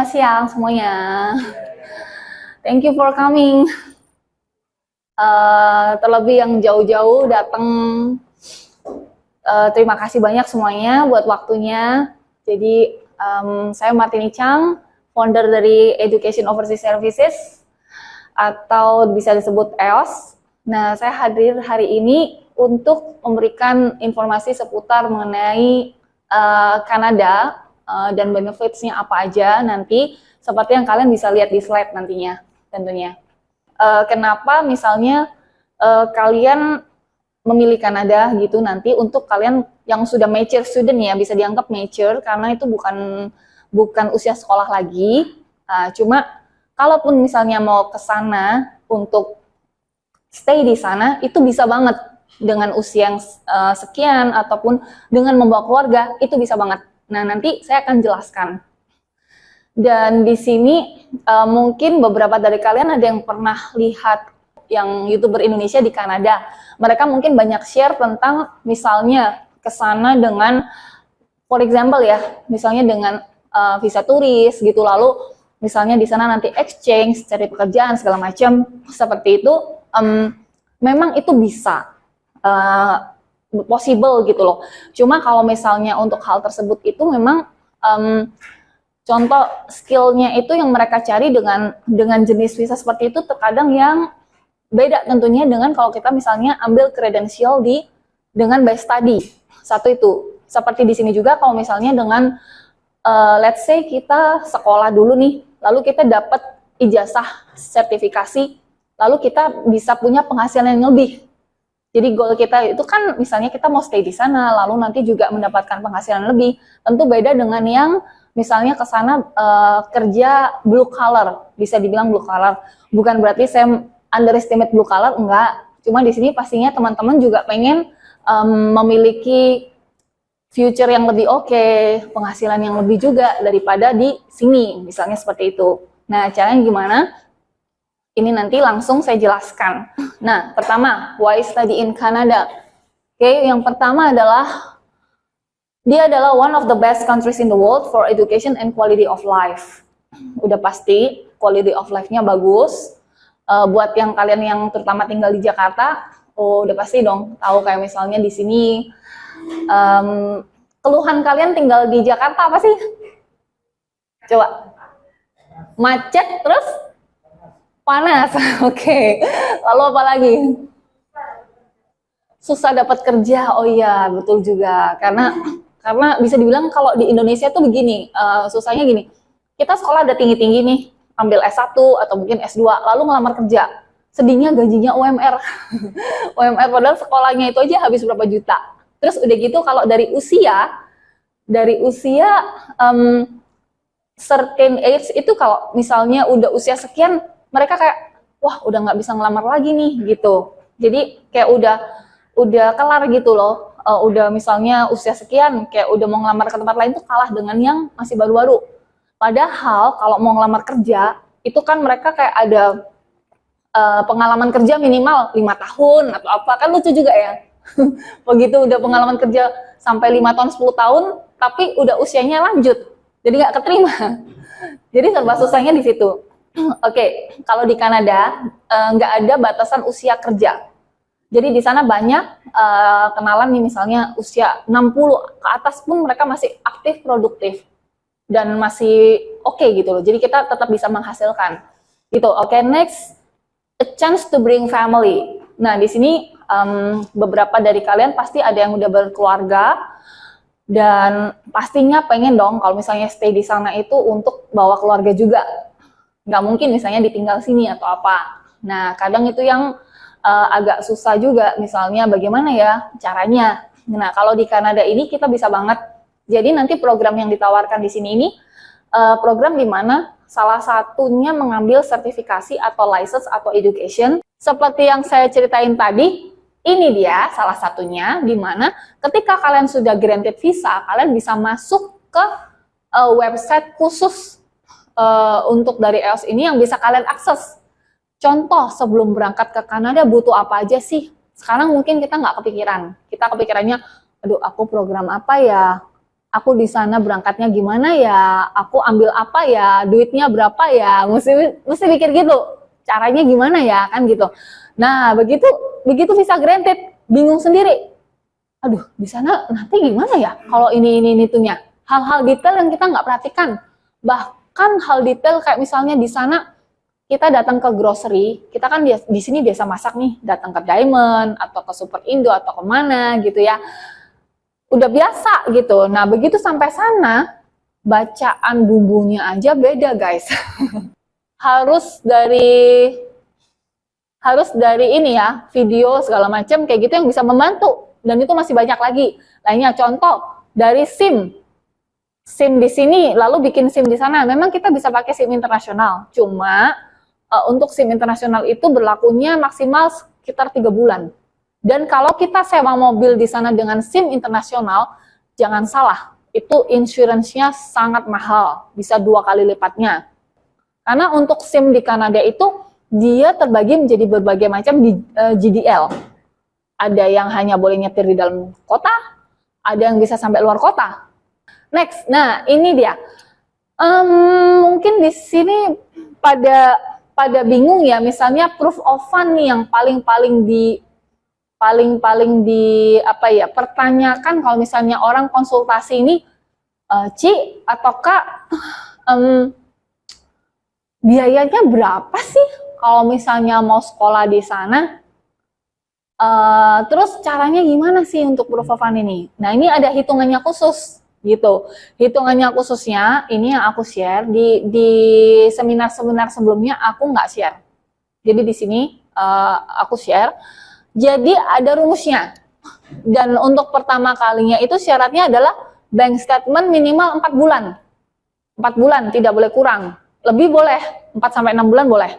siang semuanya. Thank you for coming. Terlebih yang jauh-jauh datang, terima kasih banyak semuanya buat waktunya. Jadi saya Martini Chang, founder dari Education Overseas Services atau bisa disebut EOS. Nah, saya hadir hari ini untuk memberikan informasi seputar mengenai Kanada dan benefits-nya apa aja nanti, seperti yang kalian bisa lihat di slide nantinya tentunya. Kenapa misalnya kalian memilih Kanada gitu nanti untuk kalian yang sudah mature student ya, bisa dianggap mature karena itu bukan usia sekolah lagi. Cuma kalaupun misalnya mau ke sana untuk stay di sana itu bisa banget dengan usia yang sekian ataupun dengan membawa keluarga itu bisa banget. Nah, nanti saya akan jelaskan. Dan di sini mungkin beberapa dari kalian ada yang pernah lihat yang YouTuber Indonesia di Kanada. Mereka mungkin banyak share tentang misalnya ke sana dengan, for example ya, misalnya dengan visa turis gitu, lalu misalnya di sana nanti exchange, cari pekerjaan segala macam seperti itu. Memang itu bisa possible gitu loh. Cuma kalau misalnya untuk hal tersebut itu memang contoh skillnya itu yang mereka cari dengan jenis visa seperti itu terkadang yang beda tentunya dengan kalau kita misalnya ambil kredensial dengan by study. Satu itu. Seperti di sini juga kalau misalnya dengan let's say kita sekolah dulu nih, lalu kita dapat ijazah sertifikasi, lalu kita bisa punya penghasilan yang lebih. Jadi goal kita itu kan misalnya kita mau stay di sana, lalu nanti juga mendapatkan penghasilan lebih. Tentu beda dengan yang misalnya ke sana kerja blue collar, bisa dibilang blue collar. Bukan berarti saya underestimate blue collar, enggak. Cuma di sini pastinya teman-teman juga pengen memiliki future yang lebih oke, penghasilan yang lebih juga daripada di sini, misalnya seperti itu. Nah, caranya gimana? Ini nanti langsung saya jelaskan. Nah, pertama, why study in Canada? Oke, yang pertama adalah dia adalah one of the best countries in the world for education and quality of life. Udah pasti quality of life-nya bagus. Buat yang kalian yang terutama tinggal di Jakarta, udah pasti dong tahu kayak misalnya di sini keluhan kalian tinggal di Jakarta apa sih? Coba. Macet terus panas. Oke. Lalu apa lagi? Susah dapat kerja. Oh iya, betul juga. Karena bisa dibilang kalau di Indonesia tuh begini, susahnya gini. Kita sekolah udah tinggi-tinggi nih, ambil S1 atau mungkin S2, lalu ngelamar kerja. Sedihnya gajinya UMR. UMR padahal sekolahnya itu aja habis berapa juta. Terus udah gitu kalau dari usia certain age itu kalau misalnya udah usia sekian, mereka kayak, wah udah nggak bisa ngelamar lagi nih gitu. Jadi kayak udah kelar gitu loh. Udah misalnya usia sekian, kayak udah mau ngelamar ke tempat lain tuh kalah dengan yang masih baru-baru. Padahal kalau mau ngelamar kerja, itu kan mereka kayak ada pengalaman kerja minimal 5 tahun atau apa, kan lucu juga ya. Begitu udah pengalaman kerja sampai 5 tahun, 10 tahun, tapi udah usianya lanjut. Jadi nggak keterima. Jadi serba susahnya di situ. Oke, kalau di Kanada nggak ada batasan usia kerja. Jadi di sana banyak kenalan nih misalnya usia 60 ke atas pun mereka masih aktif produktif dan masih oke gitu loh. Jadi kita tetap bisa menghasilkan. Gitu. Oke, next, a chance to bring family. Nah, di sini beberapa dari kalian pasti ada yang udah berkeluarga dan pastinya pengen dong kalau misalnya stay di sana itu untuk bawa keluarga juga. Nggak mungkin misalnya ditinggal sini atau apa. Nah, kadang itu yang agak susah juga, misalnya bagaimana ya caranya. Nah, kalau di Kanada ini kita bisa banget. Jadi nanti program yang ditawarkan di sini ini program di mana salah satunya mengambil sertifikasi atau license atau education. Seperti yang saya ceritain tadi, ini dia salah satunya di mana ketika kalian sudah granted visa, kalian bisa masuk ke website khusus untuk dari EOS ini yang bisa kalian akses. Contoh, sebelum berangkat ke Kanada butuh apa aja sih? Sekarang mungkin kita nggak kepikiran. Kita kepikirannya, aduh aku program apa ya? aku di sana berangkatnya gimana ya, aku ambil apa ya, duitnya berapa ya, mesti mikir gitu, caranya gimana ya, kan gitu. Nah, begitu visa granted, bingung sendiri. Aduh, di sana nanti gimana ya kalau ini itunya. Hal-hal detail yang kita nggak perhatikan. Bahkan hal detail kayak misalnya di sana kita datang ke grocery, kita kan di sini biasa masak nih, datang ke Diamond atau ke Super Indo atau kemana gitu ya. Udah biasa gitu. Nah, begitu sampai sana, bacaan bumbunya aja beda, guys. harus dari harus dari ini ya, video segala macam kayak gitu yang bisa membantu. Dan itu masih banyak lagi. Lainnya contoh dari SIM. SIM di sini lalu bikin SIM di sana. Memang kita bisa pakai SIM internasional. Cuma untuk SIM internasional itu berlakunya maksimal sekitar 3 bulan. Dan kalau kita sewa mobil di sana dengan SIM internasional, jangan salah, itu insurance-nya sangat mahal, bisa 2 kali lipatnya. Karena untuk SIM di Kanada itu, dia terbagi menjadi berbagai macam GDL. Ada yang hanya boleh nyetir di dalam kota, ada yang bisa sampai luar kota. Next, nah ini dia. Mungkin di sini pada bingung ya, misalnya proof of fund nih yang paling apa ya, pertanyakan kalau misalnya orang konsultasi ini, Ci atau Kak, biayanya berapa sih kalau misalnya mau sekolah di sana? Terus caranya gimana sih untuk proof of fund ini? Nah, ini ada hitungannya khusus gitu. Hitungannya khususnya ini yang aku share di seminar-seminar sebelumnya aku nggak share. Jadi di sini aku share. Jadi ada rumusnya. Dan untuk pertama kalinya itu syaratnya adalah bank statement minimal 4 bulan. 4 bulan tidak boleh kurang. Lebih boleh, 4 sampai 6 bulan boleh.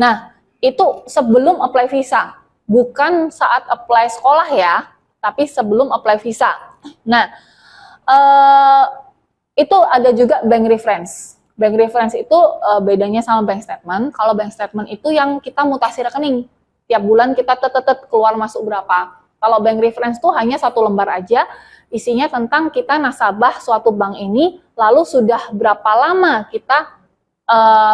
Nah, itu sebelum apply visa. Bukan saat apply sekolah ya, tapi sebelum apply visa. Nah, itu ada juga bank reference. Bank reference itu bedanya sama bank statement. Kalau bank statement itu yang kita mutasi rekening. Tiap bulan kita keluar masuk berapa. Kalau bank reference itu hanya 1 lembar aja, isinya tentang kita nasabah suatu bank ini, lalu sudah berapa lama kita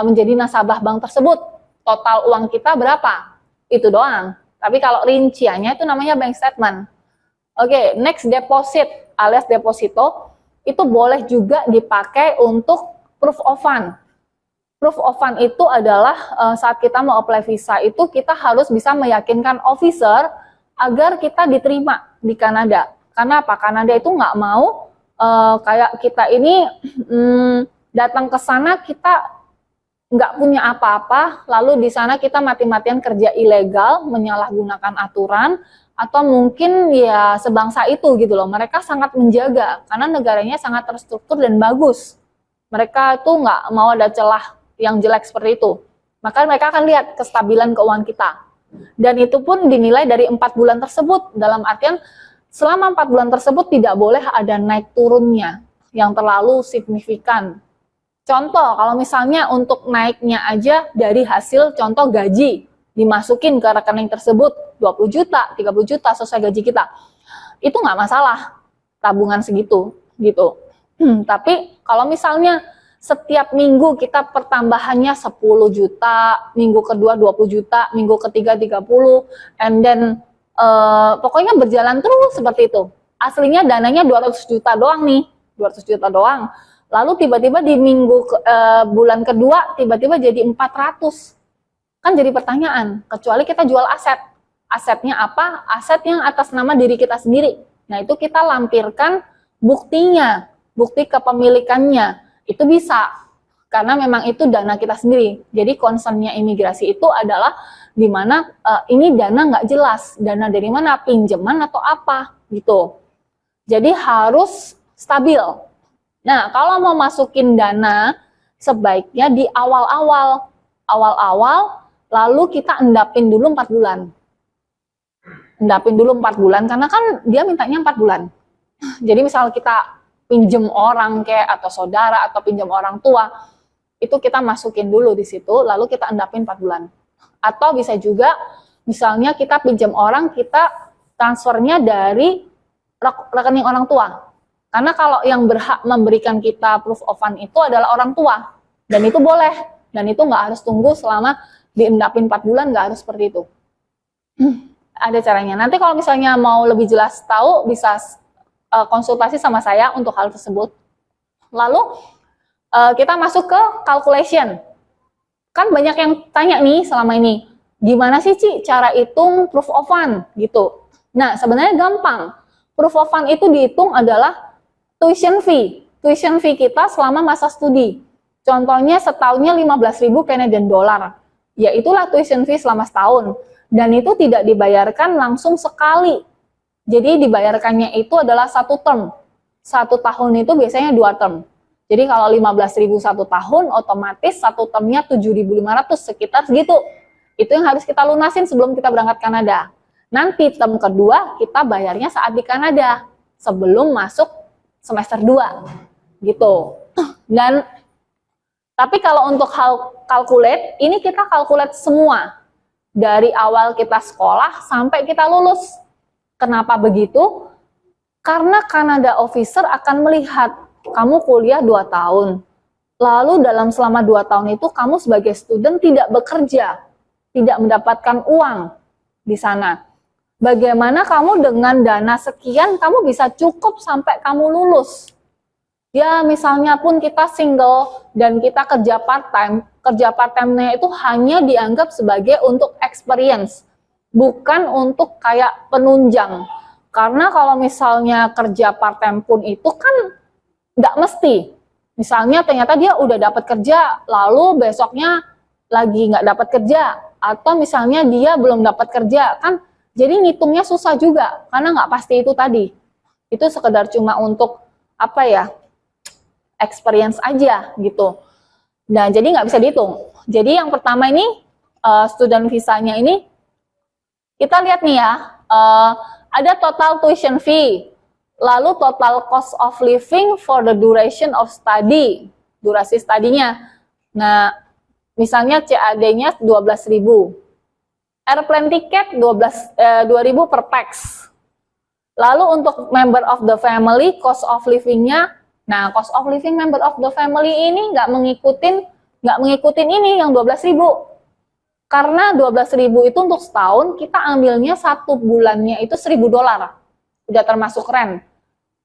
menjadi nasabah bank tersebut, total uang kita berapa, itu doang. Tapi kalau rinciannya itu namanya bank statement. Oke, next deposit alias deposito, itu boleh juga dipakai untuk proof of fund. Proof of fund itu adalah saat kita mau apply visa itu kita harus bisa meyakinkan officer agar kita diterima di Kanada. Karena apa? Kanada itu nggak mau kayak kita ini datang ke sana kita nggak punya apa-apa, lalu di sana kita mati-matian kerja ilegal, menyalahgunakan aturan, atau mungkin ya sebangsa itu gitu loh. Mereka sangat menjaga karena negaranya sangat terstruktur dan bagus. Mereka itu nggak mau ada celah yang jelek seperti itu. Maka mereka akan lihat kestabilan keuangan kita. Dan itu pun dinilai dari 4 bulan tersebut. Dalam artian selama 4 bulan tersebut tidak boleh ada naik turunnya yang terlalu signifikan. Contoh, kalau misalnya untuk naiknya aja dari hasil contoh gaji, dimasukin ke rekening tersebut 20 juta, 30 juta sesuai gaji kita. Itu nggak masalah, tabungan segitu gitu. Tapi kalau misalnya setiap minggu kita pertambahannya 10 juta, minggu kedua 20 juta, minggu ketiga 30, and then pokoknya berjalan terus seperti itu. Aslinya dananya 200 juta doang nih, 200 juta doang. Lalu tiba-tiba di bulan kedua tiba-tiba jadi 400. Kan jadi pertanyaan, kecuali kita jual aset. Asetnya apa? Aset yang atas nama diri kita sendiri. Nah, itu kita lampirkan buktinya, bukti kepemilikannya. Itu bisa, karena memang itu dana kita sendiri. Jadi concernnya imigrasi itu adalah di mana ini dana nggak jelas, dana dari mana, pinjaman atau apa gitu. Jadi harus stabil. Nah, kalau mau masukin dana, sebaiknya di awal-awal, lalu kita endapin dulu 4 bulan. Endapin dulu 4 bulan, karena kan dia mintanya 4 bulan. Jadi misal kita pinjem orang kayak atau saudara atau pinjam orang tua, itu kita masukin dulu di situ, lalu kita endapin 4 bulan. Atau bisa juga, misalnya kita pinjam orang, kita transfernya dari rekening orang tua. Karena kalau yang berhak memberikan kita proof of fund itu adalah orang tua. Dan itu boleh. Dan itu nggak harus tunggu selama diendapin 4 bulan, nggak harus seperti itu. Ada caranya. Nanti kalau misalnya mau lebih jelas tahu, bisa konsultasi sama saya untuk hal tersebut. Lalu kita masuk ke calculation. Kan banyak yang tanya nih selama ini, gimana sih Ci cara hitung proof of fund gitu. Nah, sebenarnya gampang. Proof of fund itu dihitung adalah tuition fee. Tuition fee kita selama masa studi. Contohnya setahunnya 15.000 Canadian dollar. Ya itulah tuition fee selama setahun. Dan itu tidak dibayarkan langsung sekali. Jadi dibayarkannya itu adalah 1 term. 1 tahun itu biasanya 2 term. Jadi kalau 15.000 1 tahun, otomatis 1 termnya 7.500, sekitar segitu. Itu yang harus kita lunasin sebelum kita berangkat Kanada. Nanti term kedua kita bayarnya saat di Kanada, sebelum masuk semester 2 gitu. Dan tapi kalau untuk hal calculate, ini kita calculate semua dari awal kita sekolah sampai kita lulus. Kenapa begitu? Karena Canada Officer akan melihat kamu kuliah 2 tahun. Lalu selama 2 tahun itu kamu sebagai student tidak bekerja, tidak mendapatkan uang di sana. Bagaimana kamu dengan dana sekian, kamu bisa cukup sampai kamu lulus. Ya, misalnya pun kita single dan kita kerja part-time-nya itu hanya dianggap sebagai untuk experience, bukan untuk kayak penunjang. Karena kalau misalnya kerja part-time pun itu kan nggak mesti. Misalnya ternyata dia udah dapat kerja, lalu besoknya lagi nggak dapat kerja, atau misalnya dia belum dapat kerja, kan jadi ngitungnya susah juga, karena nggak pasti itu tadi. Itu sekedar cuma untuk, apa ya, experience aja gitu. Nah, jadi nggak bisa dihitung. Jadi yang pertama ini, student visanya ini, kita lihat nih ya, ada total tuition fee, lalu total cost of living for the duration of study, durasi studinya. Nah, misalnya CAD-nya 12.000. Airplane tiket 2.000 per pax. Lalu untuk member of the family, cost of living-nya, nah cost of living member of the family ini nggak mengikutin ini yang 12.000. Karena 12.000 itu untuk setahun, kita ambilnya 1 bulannya itu $1.000. Udah termasuk rent.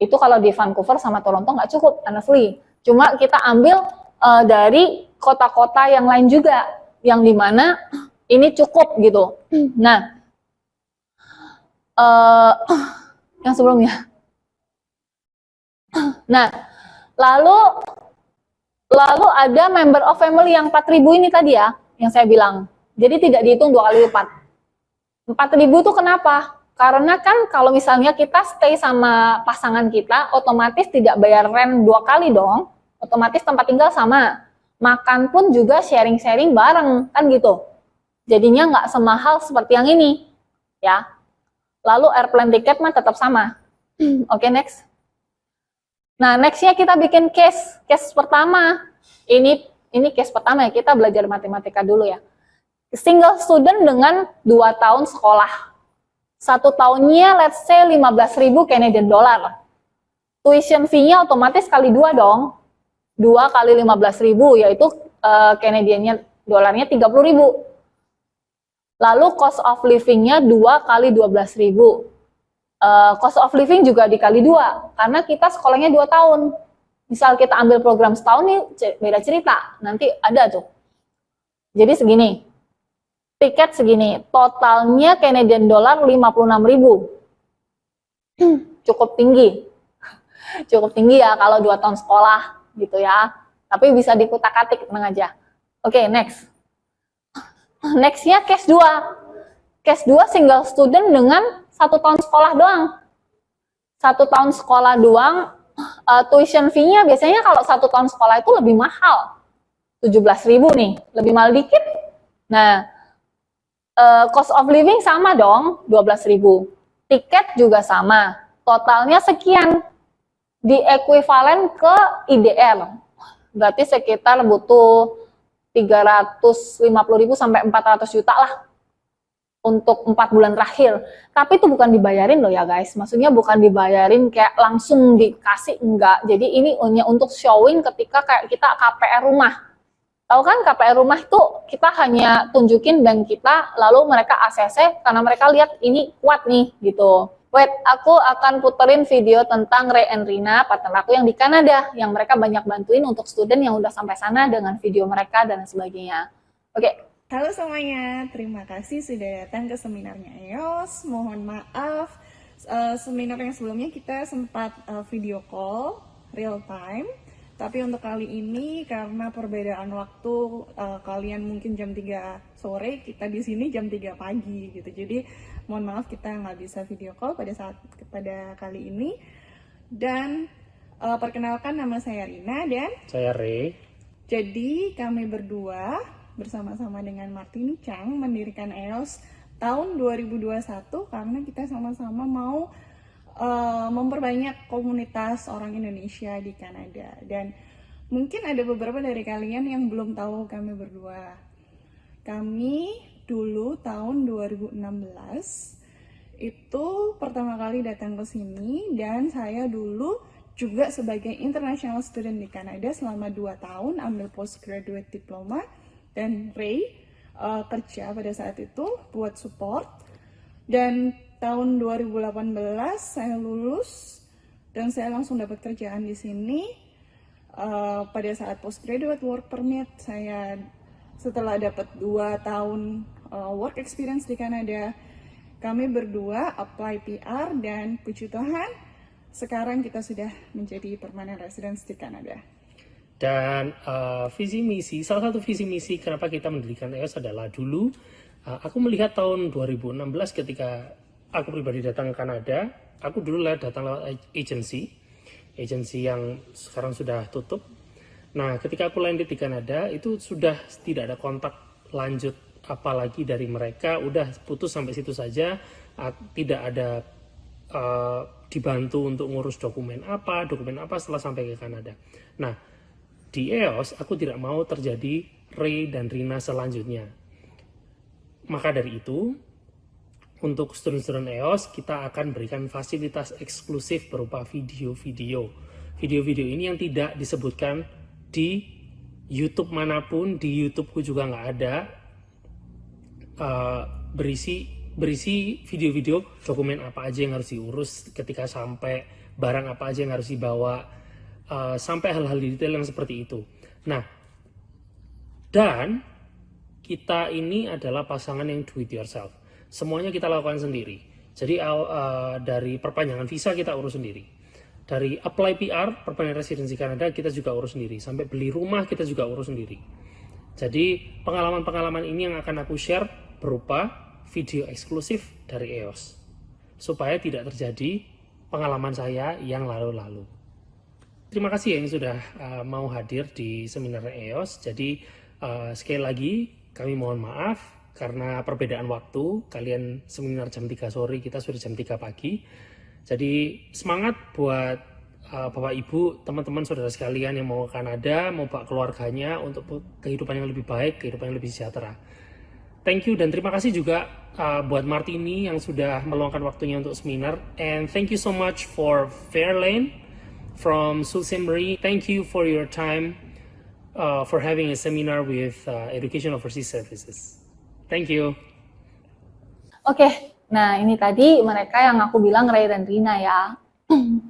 Itu kalau di Vancouver sama Toronto nggak cukup, honestly. Cuma kita ambil dari kota-kota yang lain juga, yang dimana ini cukup gitu. Nah, yang sebelumnya. Nah, lalu ada member of family yang 4.000 ini tadi ya, yang saya bilang. Jadi tidak dihitung 2 kali lipat. 4.000 itu kenapa? Karena kan kalau misalnya kita stay sama pasangan kita, otomatis tidak bayar rent 2 kali dong. Otomatis tempat tinggal sama. Makan pun juga sharing-sharing bareng, kan gitu. Jadinya nggak semahal seperti yang ini, ya. Lalu airplane ticket mah tetap sama. Oke, next. Nah, nextnya kita bikin case pertama. Ini case pertama ya, kita belajar matematika dulu ya. Single student dengan 2 tahun sekolah. 1 tahunnya let's say 15.000 Canadian dollar. Tuition fee-nya otomatis kali 2 dong. 2 kali 15.000 yaitu Canadian dolarnya 30.000. Lalu cost of living-nya 2 kali 12.000. Cost of living juga dikali 2, karena kita sekolahnya 2 tahun. Misal kita ambil program setahun nih, beda cerita. Nanti ada tuh. Jadi segini. Tiket segini. Totalnya Canadian dollar 56.000. Cukup tinggi. Cukup tinggi ya kalau 2 tahun sekolah gitu ya. Tapi bisa dikutak-atik, tenang aja. Oke, next. Next-nya case 2. Case 2 single student dengan 1 tahun sekolah doang. 1 tahun sekolah doang, tuition fee-nya biasanya kalau 1 tahun sekolah itu lebih mahal. 17.000 nih, lebih mahal dikit. Nah, cost of living sama dong, 12.000. Tiket juga sama. Totalnya sekian. Di ekuivalen ke IDR. Berarti sekitar butuh 350.000 sampai 400 juta lah. untuk 4 bulan terakhir. Tapi itu bukan dibayarin loh ya guys. Maksudnya bukan dibayarin kayak langsung dikasih, enggak. Jadi ini hanya untuk showing ketika kayak kita KPR rumah. Tahu kan KPR rumah itu kita hanya tunjukin bank kita, lalu mereka ACC karena mereka lihat ini kuat nih gitu. Wait, aku akan puterin video tentang Ray and Rina, partner aku yang di Kanada, yang mereka banyak bantuin untuk student yang udah sampai sana dengan video mereka dan sebagainya. Oke. Halo semuanya, terima kasih sudah datang ke seminarnya EOS. Mohon maaf, seminar yang sebelumnya kita sempat video call real time. Tapi untuk kali ini karena perbedaan waktu, kalian mungkin jam 3 sore, kita di sini jam 3 pagi gitu. Jadi mohon maaf kita nggak bisa video call pada kali ini. Dan perkenalkan, nama saya Rina dan saya Ray. Jadi kami berdua bersama-sama dengan Martini Chang mendirikan EOS tahun 2021 karena kita sama-sama mau memperbanyak komunitas orang Indonesia di Kanada. Dan mungkin ada beberapa dari kalian yang belum tahu kami berdua. Kami dulu tahun 2016 itu pertama kali datang ke sini, dan saya dulu juga sebagai international student di Kanada selama 2 tahun ambil postgraduate diploma. Dan Ray kerja pada saat itu buat support. Dan tahun 2018 saya lulus dan saya langsung dapat kerjaan di sini. Pada saat postgraduate work permit, saya setelah dapat 2 tahun work experience di Kanada, kami berdua apply PR dan puji Tuhan sekarang kita sudah menjadi permanent residence di Kanada. Dan visi misi, salah satu visi misi kenapa kita mendirikan EOS adalah dulu aku melihat tahun 2016 ketika aku pribadi datang ke Kanada, aku dulu datang lewat agency yang sekarang sudah tutup. Nah, ketika aku landed di Kanada itu sudah tidak ada kontak lanjut apalagi dari mereka, udah putus sampai situ saja, tidak ada dibantu untuk ngurus dokumen apa setelah sampai ke Kanada. Nah, di EOS aku tidak mau terjadi Ray dan Rina selanjutnya. Maka dari itu, untuk student-student EOS kita akan berikan fasilitas eksklusif berupa video-video ini yang tidak disebutkan di YouTube manapun. Di YouTubeku juga nggak ada, berisi video-video dokumen apa aja yang harus diurus ketika sampai, barang apa aja yang harus dibawa, sampai hal-hal detail yang seperti itu. Nah, dan kita ini adalah pasangan yang do it yourself. Semuanya kita lakukan sendiri. Jadi dari perpanjangan visa kita urus sendiri. Dari apply PR, perpanjangan residensi Kanada, kita juga urus sendiri. Sampai beli rumah kita juga urus sendiri. Jadi pengalaman-pengalaman ini yang akan aku share berupa video eksklusif dari EOS. Supaya tidak terjadi pengalaman saya yang lalu-lalu. Terima kasih yang sudah mau hadir di seminar EOS. Jadi sekali lagi kami mohon maaf karena perbedaan waktu. Kalian seminar jam 3 sore, kita sudah jam 3 pagi. Jadi semangat buat Bapak Ibu, teman-teman saudara sekalian yang mau ke Kanada, mau bawa keluarganya untuk kehidupan yang lebih baik, kehidupan yang lebih sejahtera. Thank you dan terima kasih juga buat Martini yang sudah meluangkan waktunya untuk seminar. And thank you so much for Fairlane from Sault Ste. Marie. Thank you for your time for having a seminar with Education Overseas Services. Thank you. Oke, nah ini tadi mereka yang aku bilang Ray dan Rina ya.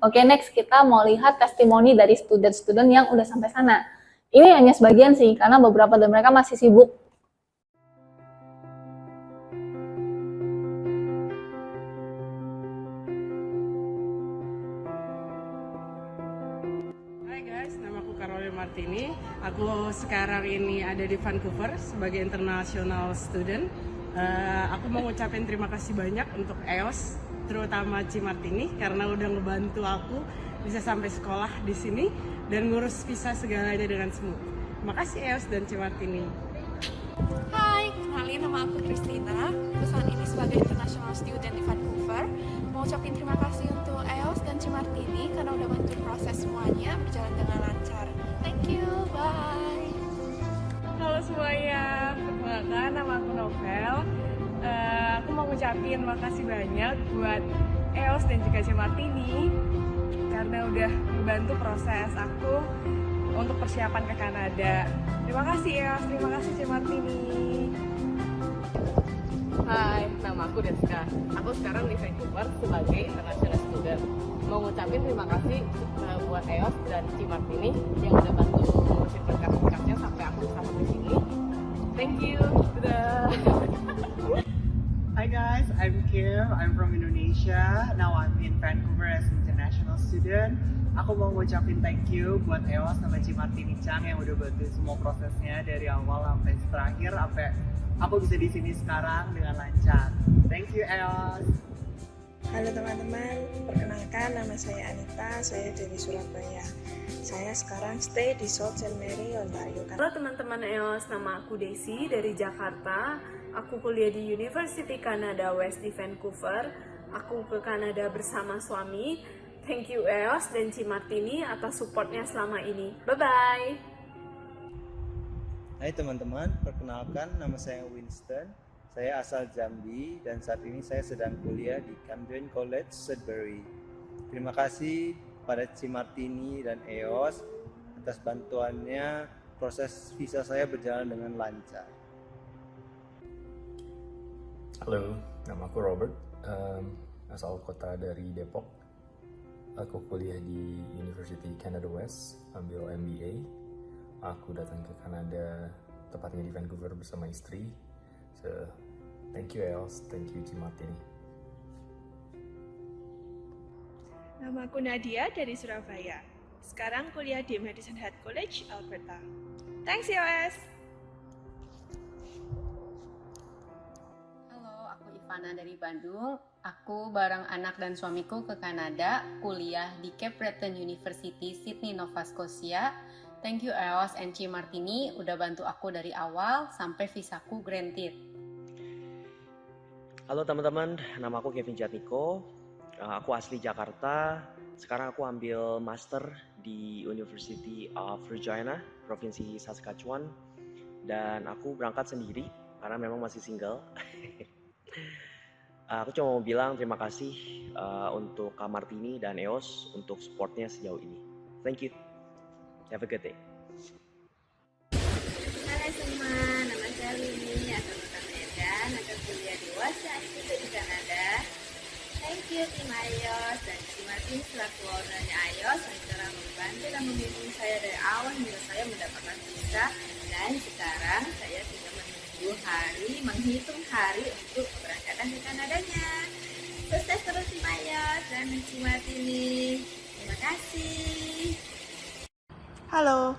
Oke, next kita mau lihat testimoni dari student-student yang udah sampai sana. Ini hanya sebagian sih, karena beberapa dari mereka masih sibuk. Hai guys, nama aku Caroline Martini. Aku sekarang ini ada di Vancouver sebagai international student. Aku mau ngucapin terima kasih banyak untuk EOS, terutama Ci Martini karena udah ngebantu aku bisa sampai sekolah di sini dan ngurus visa segalanya dengan smooth. Makasih EOS dan Ci Martini. Hai, kenalin nama aku Christina. Saat ini sebagai international student di Vancouver. Mau ucapin terima kasih untuk EOS dan Ci Martini karena udah bantu proses semuanya berjalan dengan lancar. Thank you, bye. Halo semuanya, perkenalkan nama aku Novel. ngucapin makasih banyak buat EOS dan juga C Martini karena udah membantu proses aku untuk persiapan ke Kanada. Terima kasih EOS, terima kasih C Martini. Hai, nama aku Deska. Aku sekarang di Vancouver sebagai international student. Mau ngucapin terima kasih buat EOS dan Ci Martini yang udah bantu ngurusin berkas-berkasnya sampai aku bisa sampai sini. Thank you. Dadah. Hi guys, I'm Kim. I'm from Indonesia. Now I'm in Vancouver as an international student. Aku mau ngucapin thank you buat EOS sama Ci Martini Chang yang udah bantu semua prosesnya dari awal sampai terakhir sampai aku bisa di sini sekarang dengan lancar. Thank you EOS. Halo teman-teman, perkenalkan nama saya Anita, saya dari Surabaya. Saya sekarang stay di Sault Ste. Marie, Ontario. Halo teman-teman EOS, nama aku Desi dari Jakarta. Aku kuliah di University Canada West di Vancouver. Aku ke Kanada bersama suami. Thank you EOS dan Ci Martini atas supportnya selama ini. Bye-bye! Hai teman-teman, perkenalkan nama saya Winston. Saya asal Jambi dan saat ini saya sedang kuliah di Camden College, Sudbury. Terima kasih pada Ci Martini dan EOS atas bantuannya. Proses visa saya berjalan dengan lancar. Halo, nama aku Robert, asal kota dari Depok. Aku kuliah di University Canada West, ambil MBA. Aku datang ke Kanada, tepatnya di Vancouver bersama istri. So, thank you EOS, thank you Ci Martini. Nama aku Nadia dari Surabaya. Sekarang kuliah di Madison Hat College, Alberta. Thanks EOS! Halo, aku Ivana dari Bandung. Aku bareng anak dan suamiku ke Kanada, kuliah di Cape Breton University, Sydney, Nova Scotia. Thank you EOS and Ci Martini udah bantu aku dari awal sampai visaku granted. Halo teman-teman, nama aku Kevin Jatniko. Aku asli Jakarta. Sekarang aku ambil master di University of Regina, Provinsi Saskatchewan. Dan aku berangkat sendiri karena memang masih single. Aku cuma mau bilang terima kasih untuk Kak Martini dan EOS untuk supportnya sejauh ini. Thank you. Have a good day. Halo semua, nama saya Lini, asal kota Medan, akan kuliah di Wasa Institute di Kanada. Thank you tim EOS dan Ci Martini selaku ownernya EOS yang telah membantu dan membimbing saya dari awal hingga saya mendapatkan visa, dan sekarang saya sudah menghitung hari untuk keberangkatan ke Kanadanya. Sukses terus tim EOS dan Ci Martini. Terima kasih. Halo,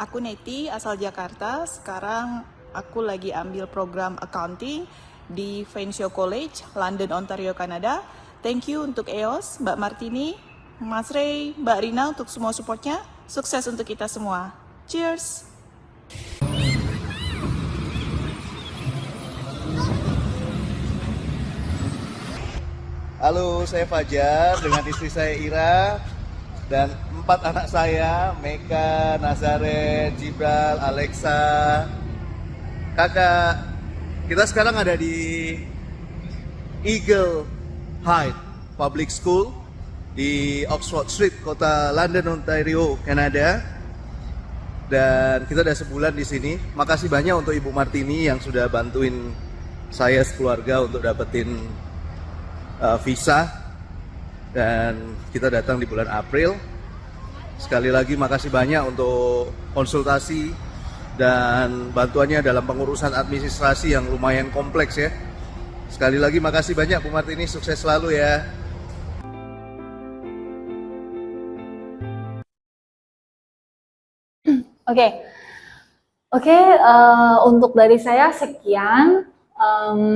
aku Neti asal Jakarta. Sekarang aku lagi ambil program accounting di Fanshawe College, London, Ontario, Kanada. Thank you untuk EOS, Mbak Martini, Mas Ray, Mbak Rina untuk semua supportnya. Sukses untuk kita semua. Cheers! Halo, saya Fajar dengan istri saya Ira dan 4 anak saya, Meka, Nazaret, Jibral, Alexa. Kakak, kita sekarang ada di Eagle Heights Public School di Oxford Street, kota London, Ontario, Kanada. Dan kita udah sebulan di sini. Makasih banyak untuk Ibu Martini yang sudah bantuin saya sekeluarga untuk dapetin visa. Dan kita datang di bulan April. Sekali lagi makasih banyak untuk konsultasi dan bantuannya dalam pengurusan administrasi yang lumayan kompleks ya. Sekali lagi makasih banyak Bu Martini, sukses selalu ya. Oke, untuk dari saya sekian.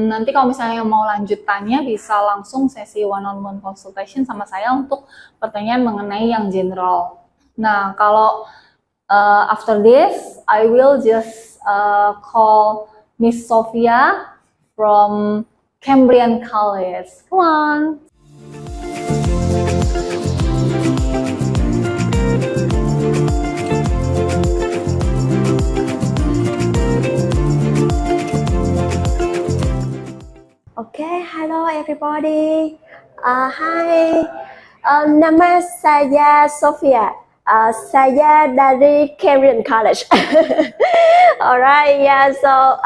Nanti kalau misalnya mau lanjutannya bisa langsung sesi one-on-one consultation sama saya untuk pertanyaan mengenai yang general. Nah, kalau after this, I will just call Miss Sophia from Cambrian College. Come on. Okay, hello everybody. Hi, nama saya Sofia. Saya dari Cameron College. Alright, yeah. So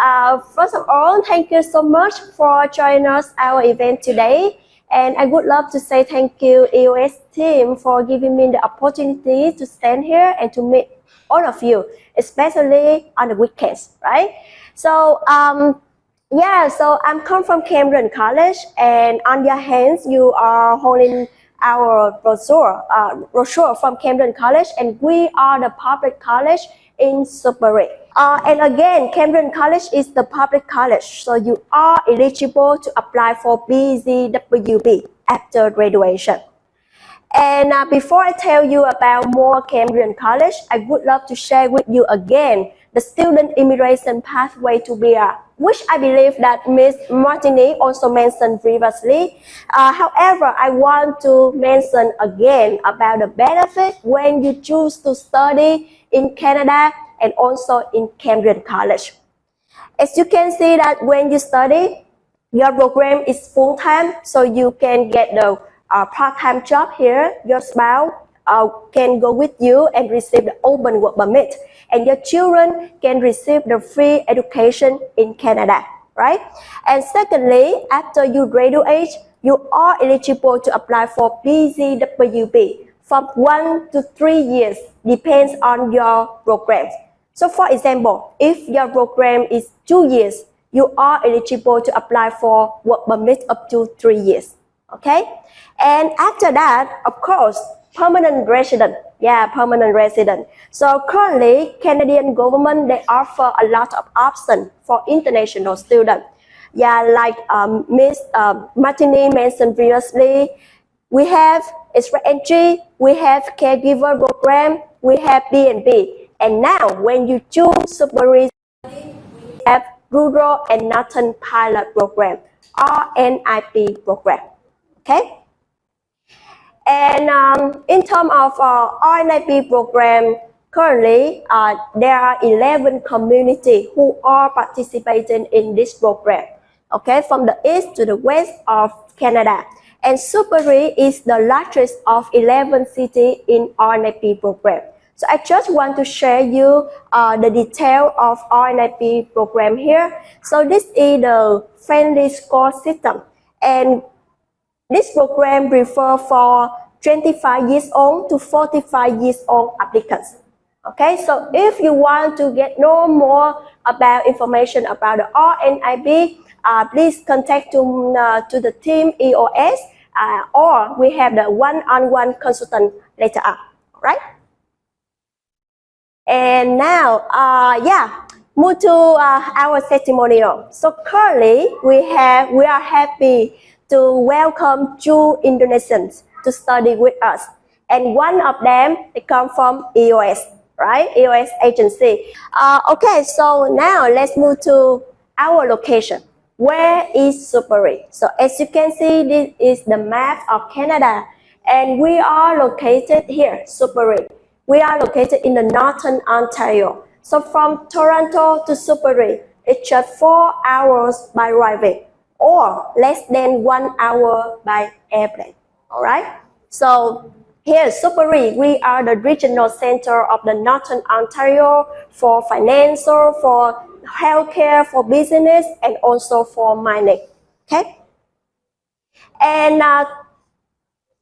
first of all, thank you so much for joining us our event today. And I would love to say thank you EOS team for giving me the opportunity to stand here and to meet all of you, especially on the weekends, right? So yeah, so I'm come from Cameron College, and on your hands you are holding our brochure from Cameron College, and we are the public college in Sudbury. And again, Cameron College is the public college, so you are eligible to apply for BZWB after graduation. And before I tell you about more Cameron College, I would love to share with you again the student immigration pathway to BR, which I believe that Ms. Martini also mentioned previously. However, I want to mention again about the benefit when you choose to study in Canada and also in Cameron College. As you can see that when you study, your program is full-time, so you can get the part-time job here. Your spouse can go with you and receive the open work permit, and your children can receive the free education in Canada, right? And secondly, after you graduate, you are eligible to apply for BZWB from 1 to 3 years, depends on your program. So for example, if your program is 2 years, you are eligible to apply for work permit up to 3 years, okay? And after that, of course, permanent resident. Yeah, permanent resident. So currently, Canadian government, they offer a lot of options for international students. Yeah, like Ms. Martini mentioned previously, we have express entry, we have caregiver program, we have B&B. And now, when you choose Sudbury, we have Rural and Northern Pilot Program, RNIP program. Okay? And in terms of RNIP program, currently there are 11 communities who are participating in this program, okay, from the east to the west of Canada. And Sudbury is the largest of 11 cities in RNIP program. So I just want to share you the detail of RNIP program here. So this is the friendly score system, and this program refers for 25 years old to 45 years old applicants. Okay, so if you want to get know more about information about the RNIP, please contact to the team EOS, or we have the one-on-one consultant later on. All right. And now, move to our testimonial. So currently, we are happy to welcome 2 Indonesians to study with us, and one of them they come from EOS, right? EOS agency. Okay, so now let's move to our location. Where is Sudbury? So as you can see, this is the map of Canada, and we are located here, Sudbury. We are located in the Northern Ontario. So from Toronto to Sudbury, it's just 4 hours by driving, or less than 1 hour by airplane. All right. So here, Sudbury, we are the regional center of the Northern Ontario for financial, for healthcare, for business, and also for mining. Okay. And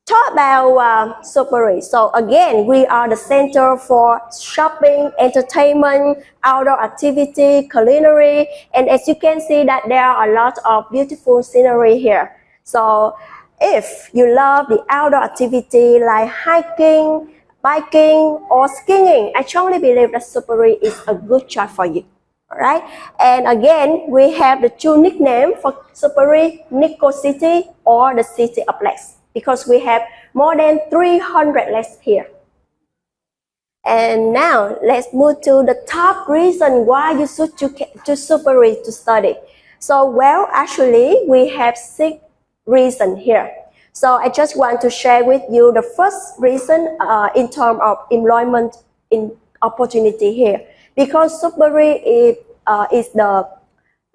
talk about Sudbury. So again, we are the center for shopping, entertainment, outdoor activity, culinary, and as you can see that there are a lot of beautiful scenery here. So if you love the outdoor activity like hiking, biking, or skiing, I strongly believe that Sudbury is a good choice for you. All right. And again, we have the 2 nicknames for Sudbury: Nickel City or the City of Lakes, because we have more than 300 lakes here. And now let's move to the top reason why you should to Sudbury to study. So well, actually, we have 6 reason here. So I just want to share with you the first reason in terms of employment in opportunity here, because Sudbury is the,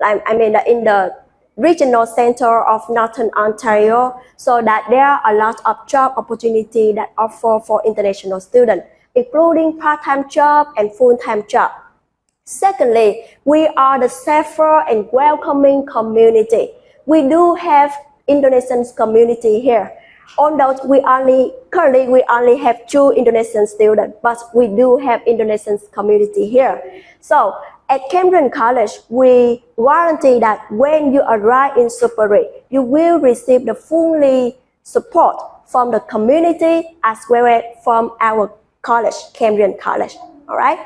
in the regional center of Northern Ontario, so that there are a lot of job opportunity that offer for international students, including part-time job and full-time job. Secondly, we are the safer and welcoming community. We do have Indonesian community here. Although currently we only have 2 Indonesian students, but we do have Indonesian community here. So at Cambrian College, we guarantee that when you arrive in Superi, you will receive the fully support from the community as well as from our college, Cambrian College. All right.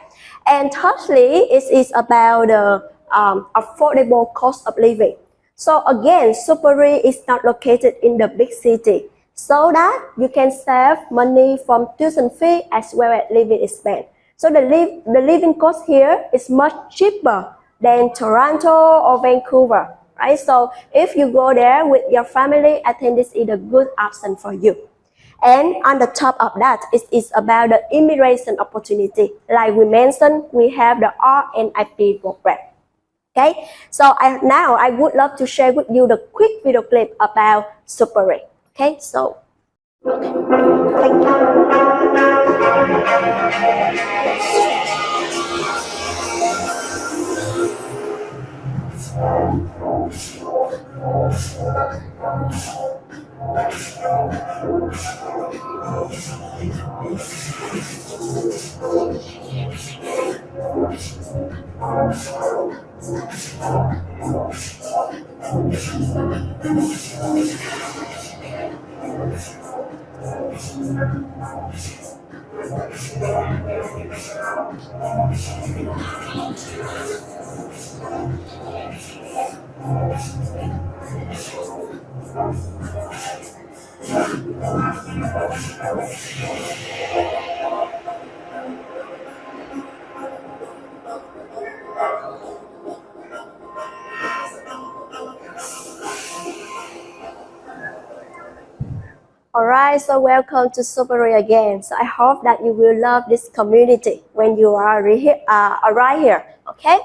And thirdly, it is about the affordable cost of living. So again, Superi is not located in the big city, so that you can save money from tuition fee as well as living expense. So the living cost here is much cheaper than Toronto or Vancouver, right? So if you go there with your family, I think this is a good option for you. And on the top of that, it is about the immigration opportunity. Like we mentioned, we have the RNIP program. Okay, so now I would love to share with you the quick video clip about Superi. Okay, so okay. Thank you. Alright, so welcome to Superi again. So I hope that you will love this community when you are arrive here, okay?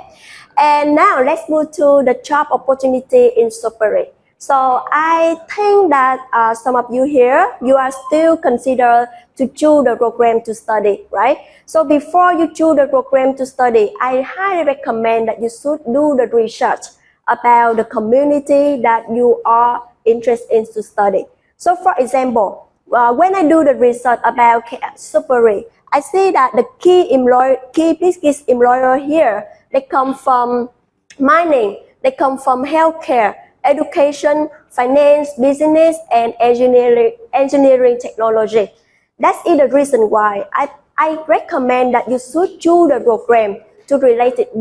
And now let's move to the job opportunity in Superi. So I think that some of you here, you are still considered to choose the program to study, right? So before you choose the program to study, I highly recommend that you should do the research about the community that you are interested in to study. So for example, when I do the research about Superi, I see that the biggest employer here, they come from mining, they come from healthcare, education, finance, business, and engineering technology. That's the reason why I recommend that you should choose the program to related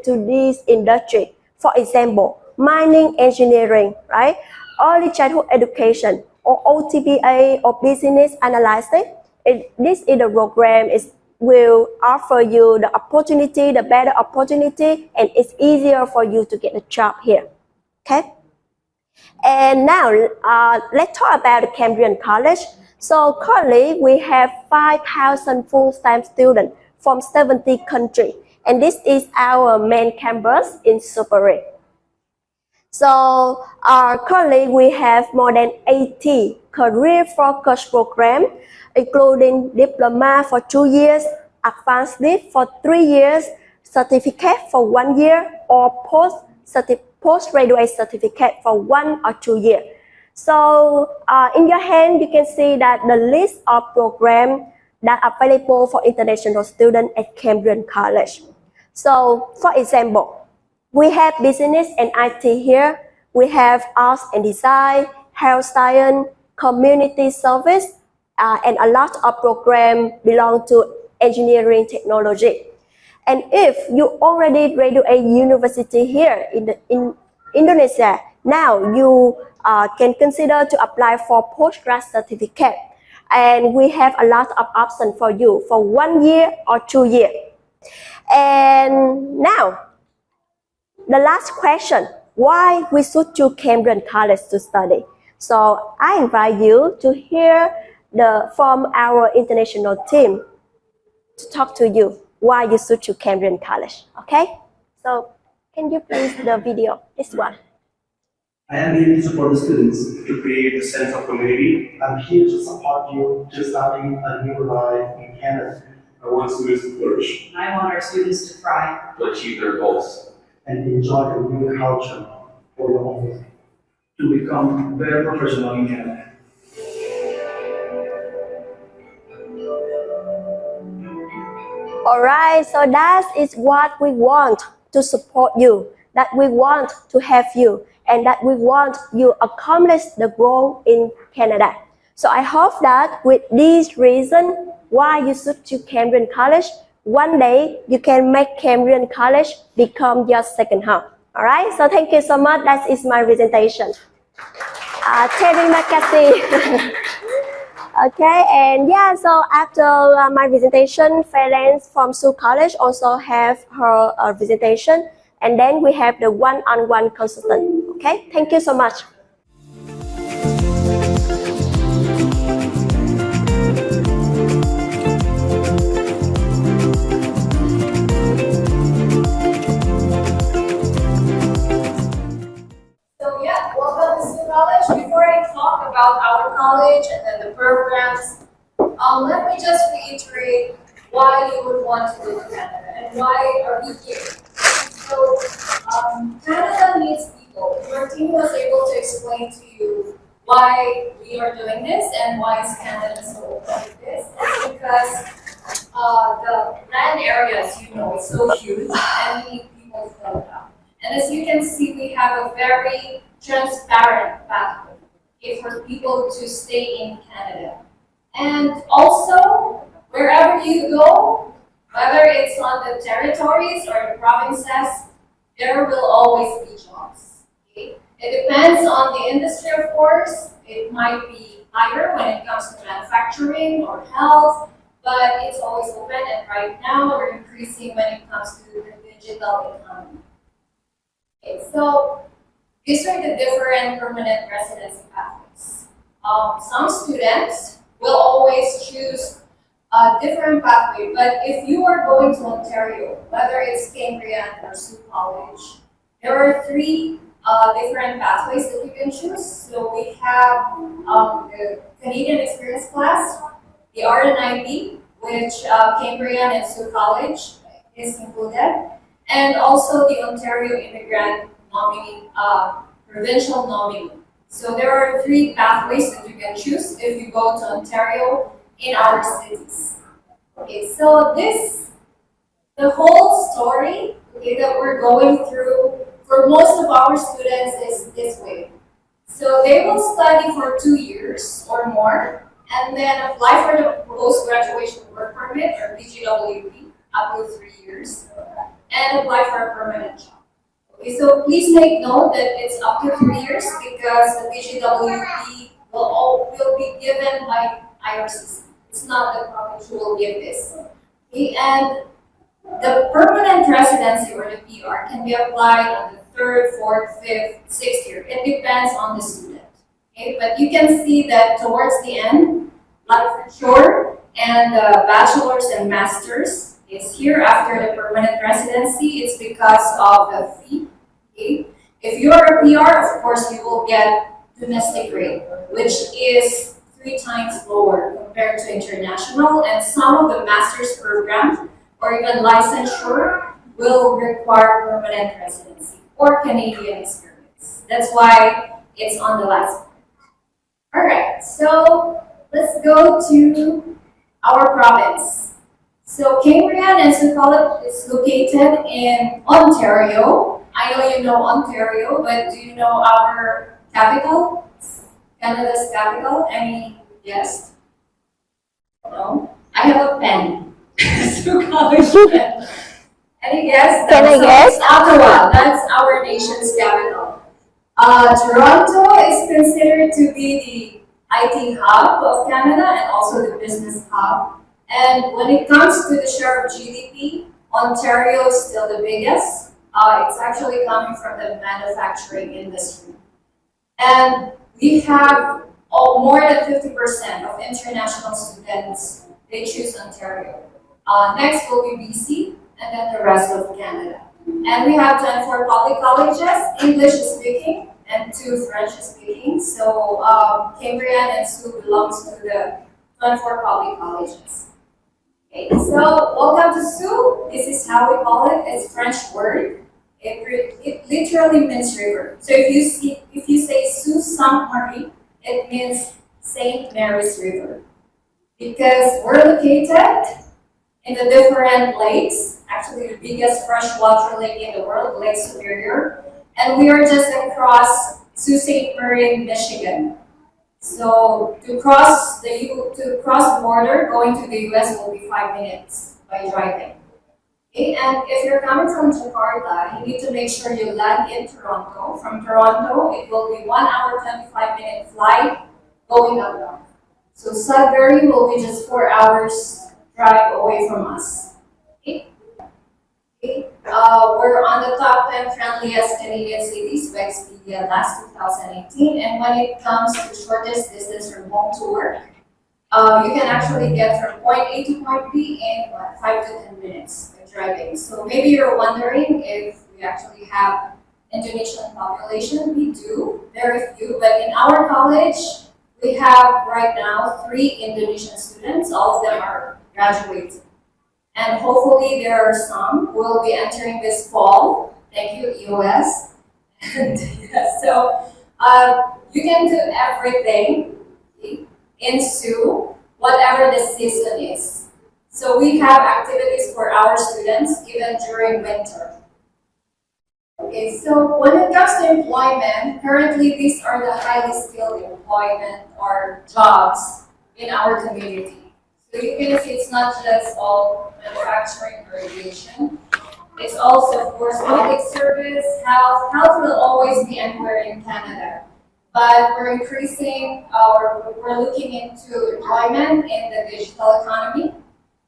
to this industry. For example, mining engineering, right? Early childhood education, or OTBA, or business analysis. This is the program will offer you the opportunity, the better opportunity, and it's easier for you to get a job here. Okay. And now let's talk about the Cambrian College. So currently we have 5,000 full-time students from 70 countries, and this is our main campus in Superi. So currently we have more than 80 career-focused programs, including diploma for 2 years, advanced dip for 3 years, certificate for 1 year, or postgraduate certificate for 1 or 2 years. So in your hand, you can see that the list of programs that are available for international students at Cambrian College. So for example, we have business and IT here. We have arts and design, health science, community service, and a lot of programs belong to engineering technology. And if you already graduate university here in Indonesia, now you can consider to apply for postgrad certificate. And we have a lot of options for you for 1 year or 2 years. And now, the last question, why we should choose Cambrian College to study? So I invite you to hear from our international team to talk to you why you should choose Cambrian College. Okay? So Can you please the video? This one. I am here to support the students to create a sense of community. I'm here to support you to starting a new life in Canada. I want students to flourish. I want our students to thrive, To achieve their goals. And enjoy the new culture for your own life. To become very professional in Canada. Alright, so that is what we want to support you, that we want to have you, and that we want you accomplish the goal in Canada. So I hope that with this reason why you should choose Cambrian College, one day you can make Cambrian College become your second home. Alright, so thank you so much. That is my presentation. Terima kasih. Okay, and yeah, so after my presentation, Fairlands from Seoul College also have her presentation, and then we have the one-on-one consultant. Okay, thank you so much. So yeah, welcome to Seoul College. Before I talk about our college and then the programs, let me just reiterate why you would want to go to Canada and why are we here. So Canada needs people. Martine was able to explain to you why we are doing this and why is Canada so open to this. It's because the land areas, you know, is so huge and we need people to fill it out. And as you can see, we have a very transparent pathway for people to stay in Canada. And also, wherever you go, whether it's on the territories or the provinces, there will always be jobs. Okay? It depends on the industry, of course. It might be higher when it comes to manufacturing or health, but it's always open. And right now, we're increasing when it comes to the digital economy. Okay, so these are the different permanent residency pathways. Some students will always choose a different pathway, but if you are going to Ontario, whether it's Cambrian or Seoul College, there are three different pathways that you can choose. So we have the Canadian Experience Class, the RNIB, which Cambrian and Seoul College is included, and also the Ontario Immigrant Nominee, Provincial Nominee. So there are three pathways that you can choose if you go to Ontario in our cities. Okay, so the whole story, okay, that we're going through for most of our students is this way. So they will study for 2 years or more, and then apply for the post-graduation work permit or PGWP up to 3 years, and apply for a permanent job. Okay, so please take note that it's up to 3 years because the PGWP will be given by IRCC. It's not the province who will give this. Okay, and the permanent residency or the PR can be applied on the 3rd, 4th, 5th, 6th year. It depends on the student. Okay, but you can see that towards the end, licensure and bachelor's and master's is here after the permanent residency. It's because of the fee. Okay? If you are a PR, of course, you will get domestic rate, which is 3 times lower compared to international, and some of the master's program or even licensure will require permanent residency or Canadian experience. That's why it's on the last part. All right, so let's go to our province. So Cambrian and Seoul College is located in Ontario. I know you know Ontario, but do you know our capital? Canada's capital? Any guess? No? I have a pen. Seoul College pen. Any guess? Can I guess? Ottawa. That's our nation's capital. Toronto is considered to be the IT hub of Canada and also the business hub. And when it comes to the share of GDP, Ontario is still the biggest. It's actually coming from the manufacturing industry. And we have more than 50% of international students, they choose Ontario. Next will be BC, and then the rest of Canada. And we have 24 public colleges, English speaking and 2 French speaking. So Cambrian and SU belongs to the 24 public colleges. Okay, so welcome to SU. This is how we call it. It's French word. It literally means river. So if you say SU Sainte Marie, it means Saint Mary's River. Because we're located in the different lakes, actually the biggest freshwater lake in the world, Lake Superior, and we are just across Sault Ste. Marie, Michigan. So to cross the border, going to the US will be 5 minutes by driving. Okay, and if you're coming from Jakarta, you need to make sure you land in Toronto. From Toronto, it will be 1 hour 25-minute flight going up north. So Sudbury will be just 4 hours drive away from us. Okay. We're on the top 10 friendliest Canadian cities by Expedia last 2018, and when it comes to shortest distance from home to work, you can actually get from point A to point B in 5 to 10 minutes by driving. So maybe you're wondering if we actually have Indonesian population. We do, very few, but in our college, we have right now 3 Indonesian students. All of them are graduating. And hopefully there are some who will be entering this fall. Thank you, EOS. And so you can do everything in SU, whatever the season is. So we have activities for our students even during winter. Okay, so when it comes to employment, currently these are the highly skilled employment or jobs in our community. So you can see it's not just all manufacturing or aviation. It's also, of course, public service, health. Health will always be anywhere in Canada. But we're we're looking into employment in the digital economy.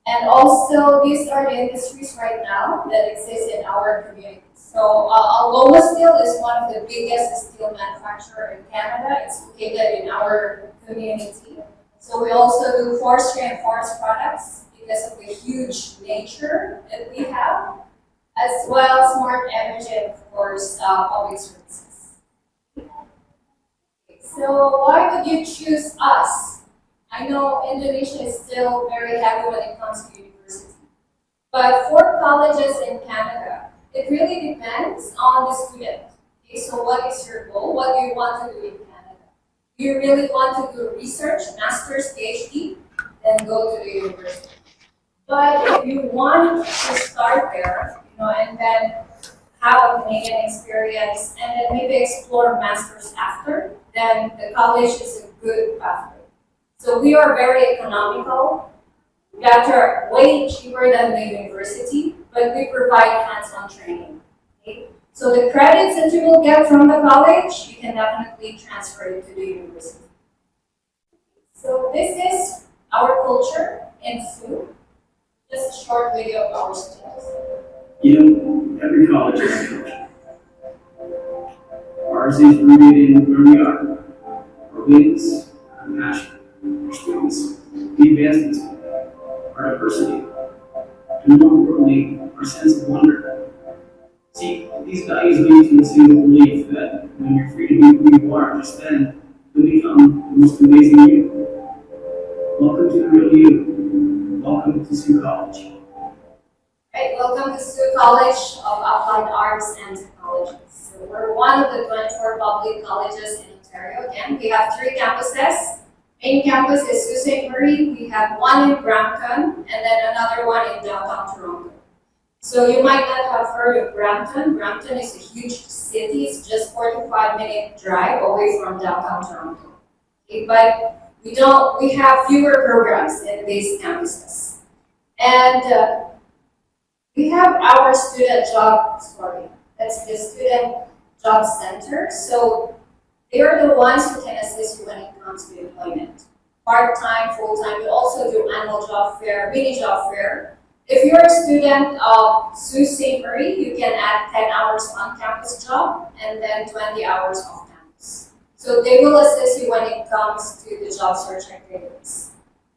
And also, these are the industries right now that exist in our community. So Algoma Steel is one of the biggest steel manufacturer in Canada. It's located in our community. So we also do forestry and forest products because of the huge nature that we have, as well as smart energy and of course public services. So why would you choose us? I know Indonesia is still very heavy when it comes to university, but for colleges in Canada, it really depends on the student. Okay, so what is your goal? What do you want to do in Canada? Do you really want to do research, master's, PhD? Then go to the university. But if you want to start there, and then have a Canadian experience, and then maybe explore master's after, then the college is a good pathway. So we are very economical. We are way cheaper than the university, but we provide hands-on training. Okay? So the credits that you will get from the college, you can definitely transfer it to the university. So this is our culture in SU. Just a short video of our students. Every college has a culture. Ours is rooted in where we are. Our wings, our passion, our students, the advancements, our diversity, and more importantly, our sense of wonder. See, these values lead to the single belief that when you're free to be who you are, just then you'll become the most amazing you. Welcome to the real you. Welcome to SU College. Right, welcome to SU College of Applied Arts and Technologies. So we're one of the 24 public colleges in Ontario. Again, we have 3 campuses. Main campus is Sault Ste. Marie. We have one in Brampton and then another one in downtown Toronto. So you might not have heard of Brampton. Brampton is a huge city. It's just 45-minute drive away from downtown Toronto. Okay, but we have fewer programs in these campuses. And we have our student job story. That's the student job center. So they are the ones who can assist you when it comes to employment. Part-time, full-time, we also do annual job fair, mini job fair. If you're a student of Sault Ste. Marie, you can add 10 hours on-campus job and then 20 hours off-campus. So they will assist you when it comes to the job search activities.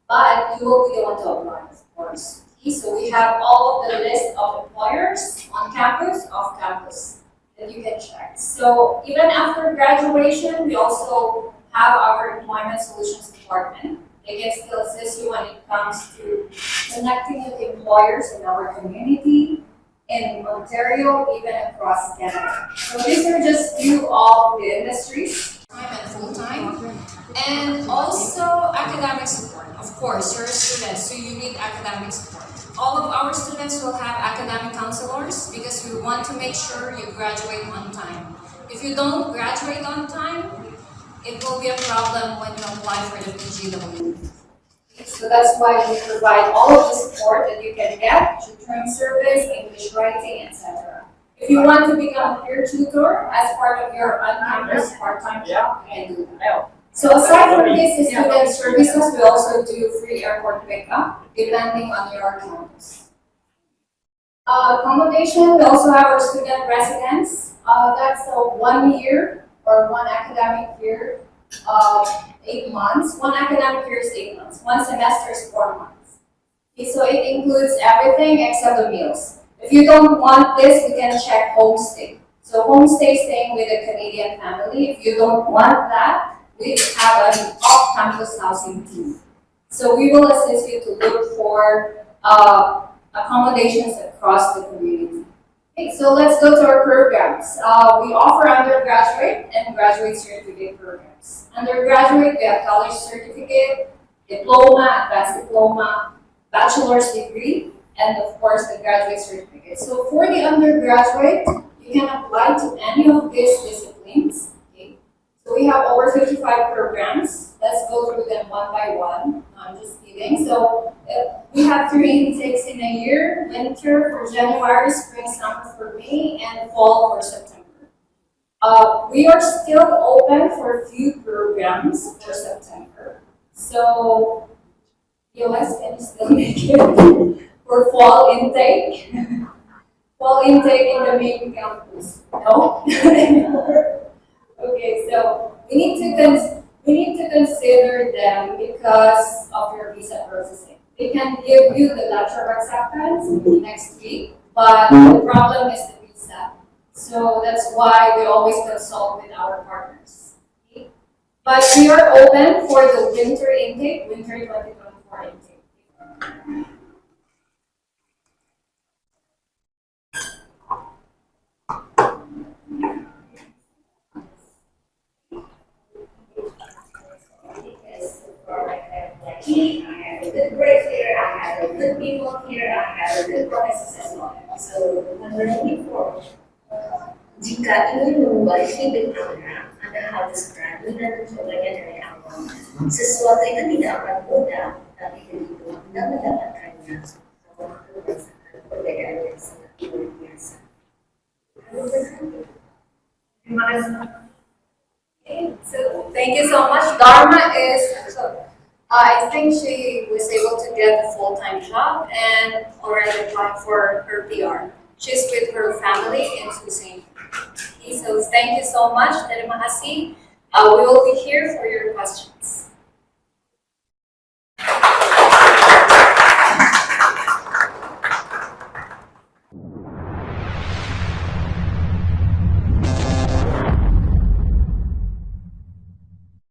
But you will be the one to apply, of course. Okay, so we have all of the list of employers on campus, off campus that you can check. So even after graduation, we also have our employment solutions department. They can still assist you when it comes to connecting with employers in our community, in Ontario, even across Canada. So these are just few of the industries. Time and full-time, and also academic support. Of course, you're a student, so you need academic support. All of our students will have academic counselors because we want to make sure you graduate on time. If you don't graduate on time, it will be a problem when you apply for the PGW. So that's why we provide all of the support that you can get, tutoring service, English writing, etc. If you want to become a peer tutor as part of your on-campus part-time job, you can do that. So aside from this student services, we also do free airport pickup, depending on your campus. Accommodation, we also have our student residence. That's a 1 year or one academic year, 8 months. One academic year is 8 months. One semester is 4 months. Okay, so it includes everything except the meals. If you don't want this, we can check homestay. So homestay, staying with a Canadian family. If you don't want that, we have an off-campus housing team. So we will assist you to look for accommodations across the community. Okay, so let's go to our programs. We offer undergraduate and graduate certificate programs. Undergraduate, we have college certificate, diploma, advanced diploma, bachelor's degree, and of course the graduate certificate. So for the undergraduate, you can apply to any of these disciplines. Okay? So we have over 55 programs. Let's go through them one by one. No, I'm just kidding. So we have 3 intakes in a year: winter for January, spring, summer for May, and fall for September. We are still open for a few programs for September. So, US can still make it for fall intake. Fall intake in the main campus. No? Okay, so we need to consider them because of your visa processing. They can give you the letter of acceptance next week, but the problem is the visa. So that's why we always consult with our partners. Okay? But we are open for the winter intake, winter 2024 intake. I have a good grades here, I have a good people here, I have a good process as well. So, menurut for jika ingin mengubah hidup Anda harus berani dan mencobanya dari awal. Sesuatu itu tidak akan mudah, tapi begitu Anda mendapatkannya, kamu akan merasakan perbedaan yang sangat luar biasa. Terima kasih. Okay, so thank you so much. Dharma is I think she was able to get a full-time job and already applied for her PR. She's with her family in Tucson. Okay, so thank you so much. Terima kasih. We will be here.